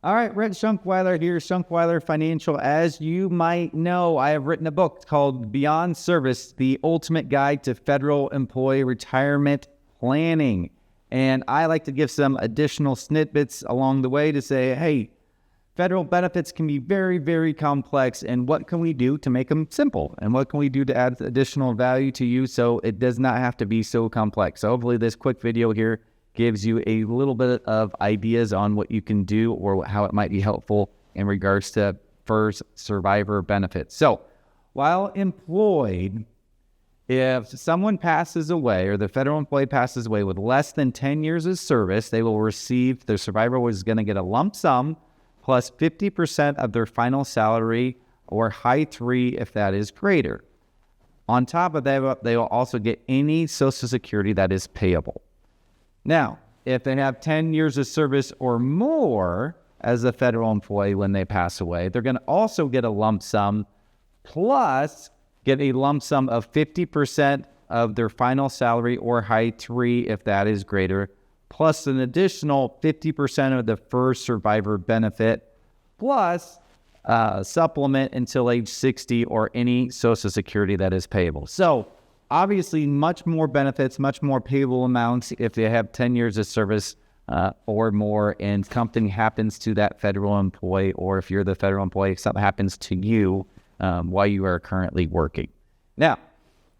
All right, Brett Schunkweiler here, Schunkweiler Financial. As you might know, I have written a book called Beyond Service, The Ultimate Guide to Federal Employee Retirement Planning. And I like to give some additional snippets along the way to say, hey, federal benefits can be very, very complex, and what can we do to make them simple? And what can we do to add additional value to you so it does not have to be so complex? So hopefully this quick video here gives you a little bit of ideas on what you can do or how it might be helpful in regards to FERS survivor benefits. So while employed, if someone passes away or the federal employee passes away with less than 10 years of service, they will receive, the survivor was going to get a lump sum plus 50% of their final salary or high three if that is greater. On top of that, they will also get any Social Security that is payable. Now, if they have 10 years of service or more as a federal employee when they pass away, they're going to also get a lump sum plus get a lump sum of 50% of their final salary or high three if that is greater, plus an additional 50% of the FERS survivor benefit, plus supplement until age 60 or any Social Security that is payable. So obviously, much more benefits, much more payable amounts if they have 10 years of service or more, and something happens to that federal employee, or if you're the federal employee, something happens to you while you are currently working. Now,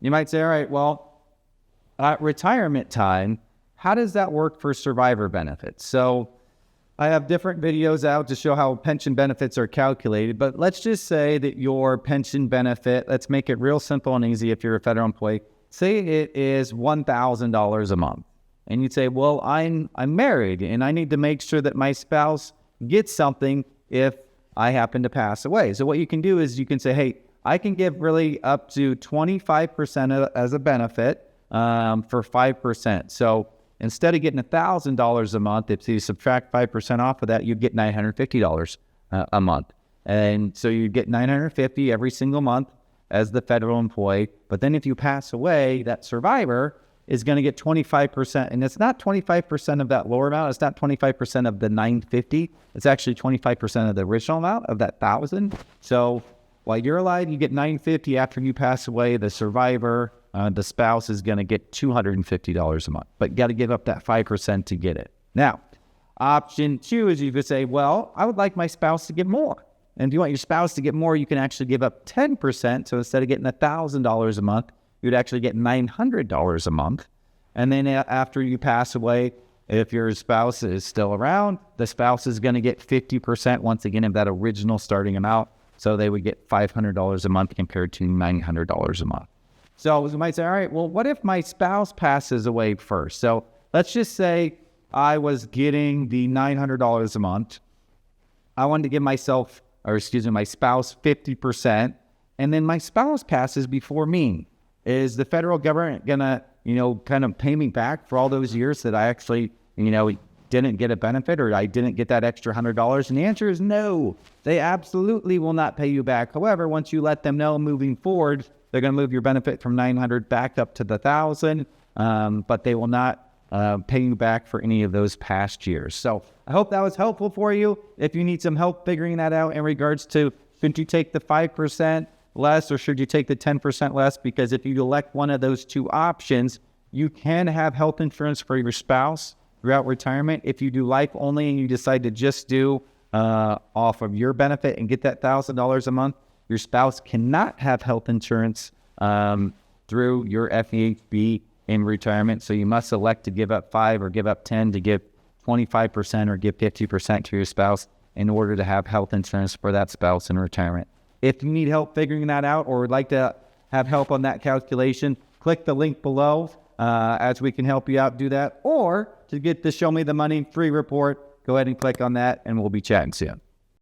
you might say, all right, well, at retirement time, how does that work for survivor benefits? So I have different videos out to show how pension benefits are calculated, but let's just say that your pension benefit, let's make it real simple and easy if you're a federal employee. Say it is $1,000 a month. And you'd say, well, I'm married and I need to make sure that my spouse gets something if I happen to pass away. So what you can do is you can say, hey, I can give really up to 25% as a benefit for 5%. So instead of getting $1,000 a month, if you subtract 5% off of that, you get $950 a month. And so you get $950 every single month as the federal employee. But then if you pass away, that survivor is going to get 25%. And it's not 25% of that lower amount. It's not 25% of the $950. It's actually 25% of the original amount of that $1,000. So while you're alive, you get $950. After you pass away, the survivor, the spouse is going to get $250 a month, but got to give up that 5% to get it. Now, option two is you could say, well, I would like my spouse to get more. And if you want your spouse to get more, you can actually give up 10%. So instead of getting $1,000 a month, you'd actually get $900 a month. And then after you pass away, if your spouse is still around, the spouse is going to get 50% once again of that original starting amount. So they would get $500 a month compared to $900 a month. So you might say, all right, well, what if my spouse passes away first? So let's just say I was getting the $900 a month. I wanted to give my spouse 50%, and then my spouse passes before me. Is the federal government going to, kind of pay me back for all those years that I actually, didn't get a benefit or I didn't get that extra $100? And the answer is no. They absolutely will not pay you back. However, once you let them know moving forward, they're going to move your benefit from $900 back up to the $1,000, but they will not pay you back for any of those past years. So I hope that was helpful for you. If you need some help figuring that out in regards to should you take the 5% less or should you take the 10% less, because if you elect one of those two options, you can have health insurance for your spouse throughout retirement. If you do life only and you decide to just do off of your benefit and get that $1,000 a month, your spouse cannot have health insurance through your FEHB in retirement. So you must elect to give up 5 or give up 10 to give 25% or give 50% to your spouse in order to have health insurance for that spouse in retirement. If you need help figuring that out or would like to have help on that calculation, click the link below as we can help you out do that. Or to get the Show Me the Money free report, go ahead and click on that and we'll be chatting soon.